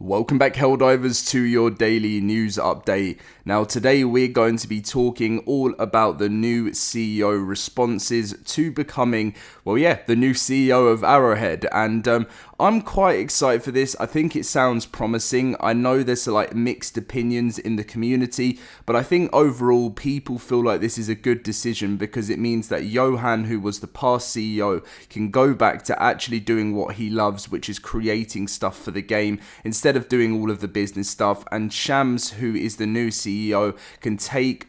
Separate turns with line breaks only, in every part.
Welcome back, Helldivers, to your daily news update. Now, today we're going to be talking all about the new CEO responses to becoming, the new CEO of Arrowhead. And I'm quite excited for this. I think it sounds promising. I know there's mixed opinions in the community, but I think overall people feel like this is a good decision because it means that Johan, who was the past CEO, can go back to actually doing what he loves, which is creating stuff for the game instead of doing all of the business stuff. And Shams, who is the new CEO, can take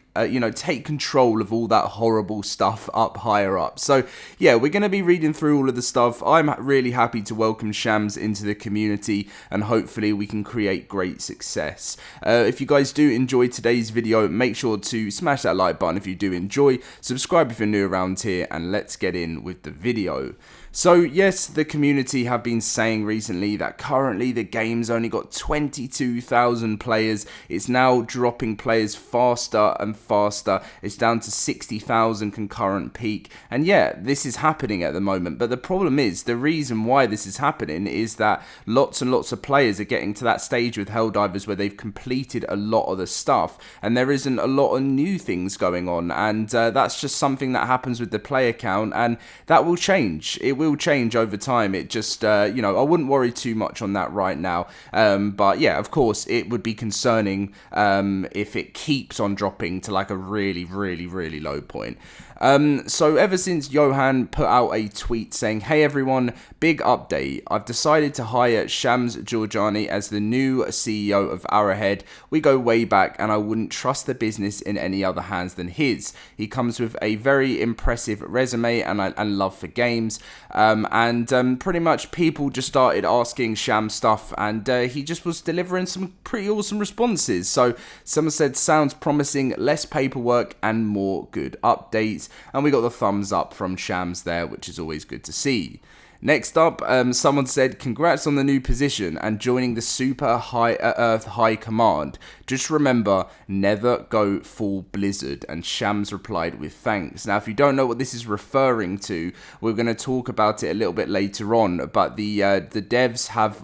control of all that horrible stuff up higher up. So yeah, we're going to be reading through all of the stuff. I'm really happy to welcome Shams into the community, and hopefully we can create great success. If you guys do enjoy today's video, make sure to smash that like button if you do enjoy, subscribe if you're new around here, and let's get in with the video. So yes, the community have been saying recently that currently the game's only got 22,000 players. It's now dropping players faster and faster. It's down to 60,000 concurrent peak. And yeah, this is happening at the moment. But the problem is, the reason why this is happening is that lots and lots of players are getting to that stage with Helldivers where they've completed a lot of the stuff. And there isn't a lot of new things going on. And that's just something that happens with the player count. And that will change. It will change over time. It just, I wouldn't worry too much on that right now. But yeah, of course, it would be concerning if it keeps on dropping to like a really, really, really low point. So ever since Johan put out a tweet saying, "Hey everyone, big update. I've decided to hire Shams Georgiani as the new CEO of Arrowhead. We go way back and I wouldn't trust the business in any other hands than his. He comes with a very impressive resume and love for games." Pretty much people just started asking Sham stuff, and he just was delivering some pretty awesome responses. So someone said, "Sounds promising, less paperwork and more good updates." And we got the thumbs up from Shams there, which is always good to see. Next up, someone said, "Congrats on the new position and joining the super high Earth High Command. Just remember, never go full Blizzard." And Shams replied with thanks. Now, if you don't know what this is referring to, we're going to talk about it a little bit later on. But the devs have,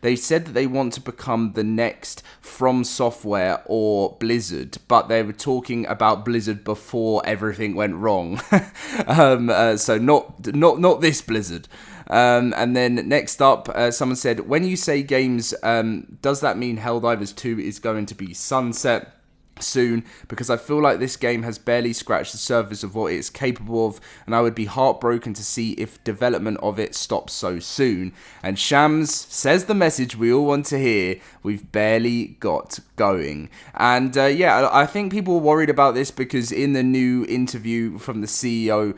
they said that they want to become the next From Software or Blizzard, but they were talking about Blizzard before everything went wrong. So not this Blizzard. And then next up, someone said, "When you say games, does that mean Helldivers 2 is going to be sunset soon? Because I feel like this game has barely scratched the surface of what it's capable of, and I would be heartbroken to see if development of it stops so soon." And Shams says the message we all want to hear: we've barely got going. And I think people were worried about this because in the new interview from the CEO,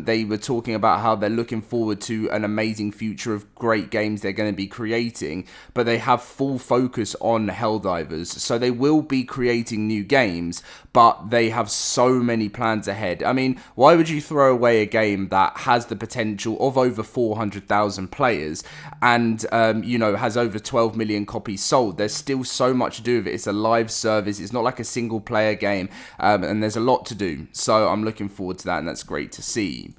they were talking about how they're looking forward to an amazing future of great games they're going to be creating, but they have full focus on Helldivers, so they will be creating new games, but they have so many plans ahead. I mean, why would you throw away a game that has the potential of over 400,000 players and has over 12 million copies sold? There's still so much to do with it. It's a live service. It's not like a single player game, and there's a lot to do. So I'm looking forward to that, and that's great to see.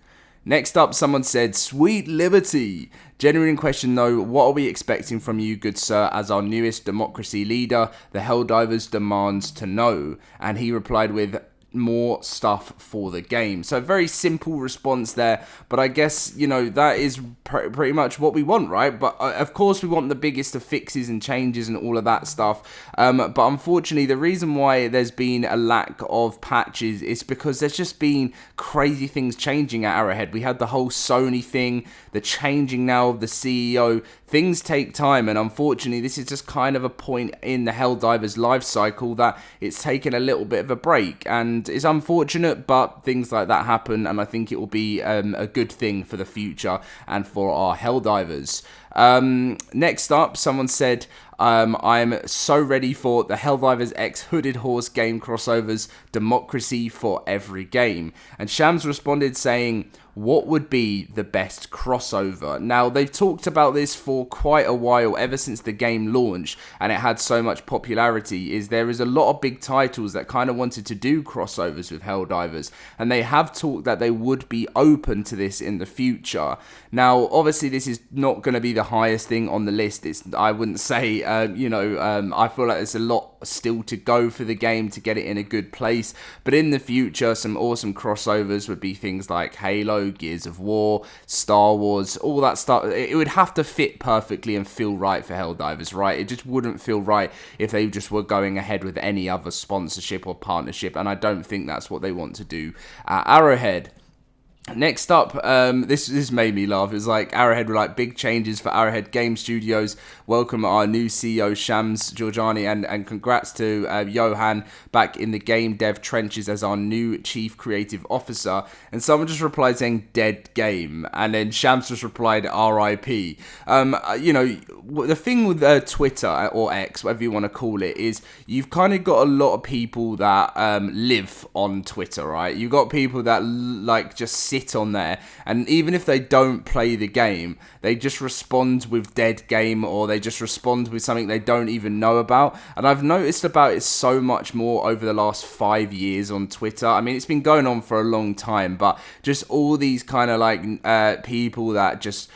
Next up, someone said, "Sweet Liberty. Genuine question though, what are we expecting from you, good sir, as our newest democracy leader? The Helldivers demands to know." And he replied with, "More stuff for the game." So a very simple response there, but I guess, that is pretty much what we want, right? But of course we want the biggest of fixes and changes and all of that stuff. But unfortunately, the reason why there's been a lack of patches is because there's just been crazy things changing at Arrowhead. We had the whole Sony thing, the changing now of the CEO. Things take time, and unfortunately this is just kind of a point in the Helldivers life cycle that it's taken a little bit of a break, and it's unfortunate, but things like that happen, and I think it will be a good thing for the future and for our Helldivers. Next up, someone said, "I'm so ready for the Helldivers X Hooded Horse game crossovers, democracy for every game." And Shams responded saying, what would be the best crossover? Now, they've talked about this for quite a while, ever since the game launched, and it had so much popularity, there is a lot of big titles that kind of wanted to do crossovers with Helldivers, and they have talked that they would be open to this in the future. Now, obviously, this is not going to be the highest thing on the list. I wouldn't say, I feel like there's a lot still to go for the game to get it in a good place, but in the future, some awesome crossovers would be things like Halo, Gears of War, Star Wars, all that stuff. It would have to fit perfectly and feel right for Helldivers, right? It just wouldn't feel right if they just were going ahead with any other sponsorship or partnership, and I don't think that's what they want to do at Arrowhead. Next up, this made me laugh. It was like Arrowhead were like, big changes for Arrowhead Game Studios. Welcome our new CEO Shams Georgiani, and congrats to Johan back in the game dev trenches as our new chief creative officer. And someone just replied saying dead game, and then Shams just replied RIP. The thing with Twitter or X, whatever you want to call it, is you've kind of got a lot of people that live on Twitter, right? You've got people that like just sit on there, and even if they don't play the game, they just respond with dead game, or they just respond with something they don't even know about. And I've noticed about it so much more over the last 5 years on Twitter. I mean, it's been going on for a long time, but just all these kind of like people that just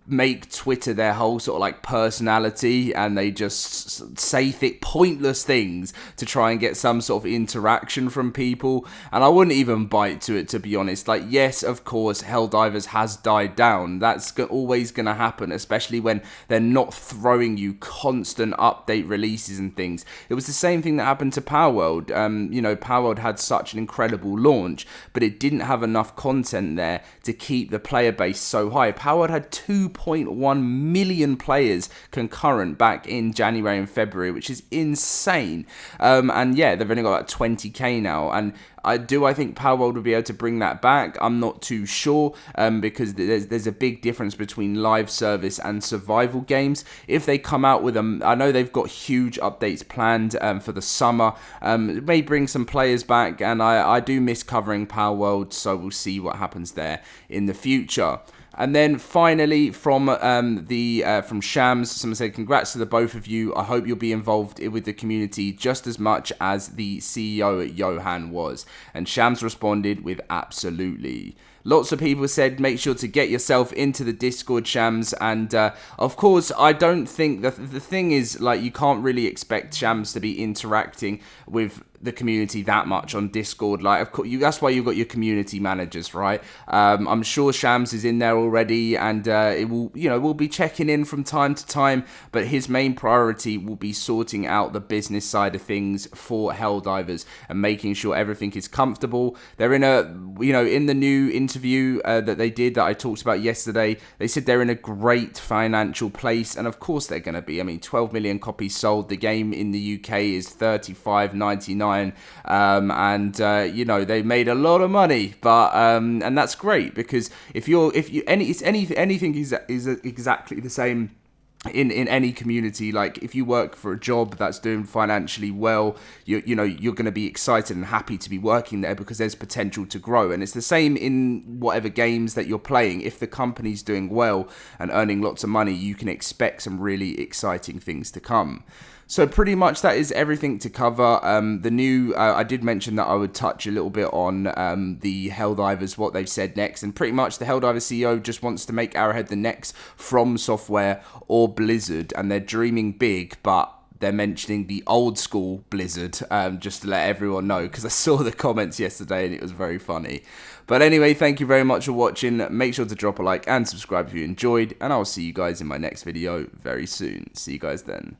make Twitter their whole sort of like personality, and they just say pointless things to try and get some sort of interaction from people. And I wouldn't even bite to it, to be honest. Like, yes, of course, Helldivers has died down. That's always going to happen, especially when they're not throwing you constant update releases and things. It was the same thing that happened to Palworld. Palworld had such an incredible launch, but it didn't have enough content there to keep the player base so high. Palworld had 2.1 million players concurrent back in January and February, which is insane. And yeah, they've only got like 20k now, and I think Palworld will be able to bring that back. I'm not too sure, because there's a big difference between live service and survival games. If they come out with them, I know they've got huge updates planned for the summer. It may bring some players back, and I do miss covering Palworld, so we'll see what happens there in the future. And then finally, from Shams, someone said, congrats to the both of you. I hope you'll be involved with the community just as much as the CEO Johan was. And Shams responded with absolutely. Lots of people said, make sure to get yourself into the Discord, Shams. And of course, I don't think the thing is, like, you can't really expect Shams to be interacting with the community that much on Discord. Like, of course, that's why you've got your community managers, right? I'm sure Shams is in there already, and we'll be checking in from time to time, but his main priority will be sorting out the business side of things for Helldivers and making sure everything is comfortable. They're in in the new interview that they did that I talked about yesterday, they said they're in a great financial place, and of course they're going to be. I mean, 12 million copies sold. The game in the UK is $35.99. They made a lot of money, but and that's great, because anything is exactly the same in any community. Like, if you work for a job that's doing financially well, you're going to be excited and happy to be working there because there's potential to grow. And it's the same in whatever games that you're playing. If the company's doing well and earning lots of money, you can expect some really exciting things to come. So pretty much that is everything to cover. I did mention that I would touch a little bit on the Helldivers, what they've said next. And pretty much the Helldivers CEO just wants to make Arrowhead the next From Software or Blizzard. And they're dreaming big, but they're mentioning the old school Blizzard, just to let everyone know, because I saw the comments yesterday and it was very funny. But anyway, thank you very much for watching. Make sure to drop a like and subscribe if you enjoyed, and I'll see you guys in my next video very soon. See you guys then.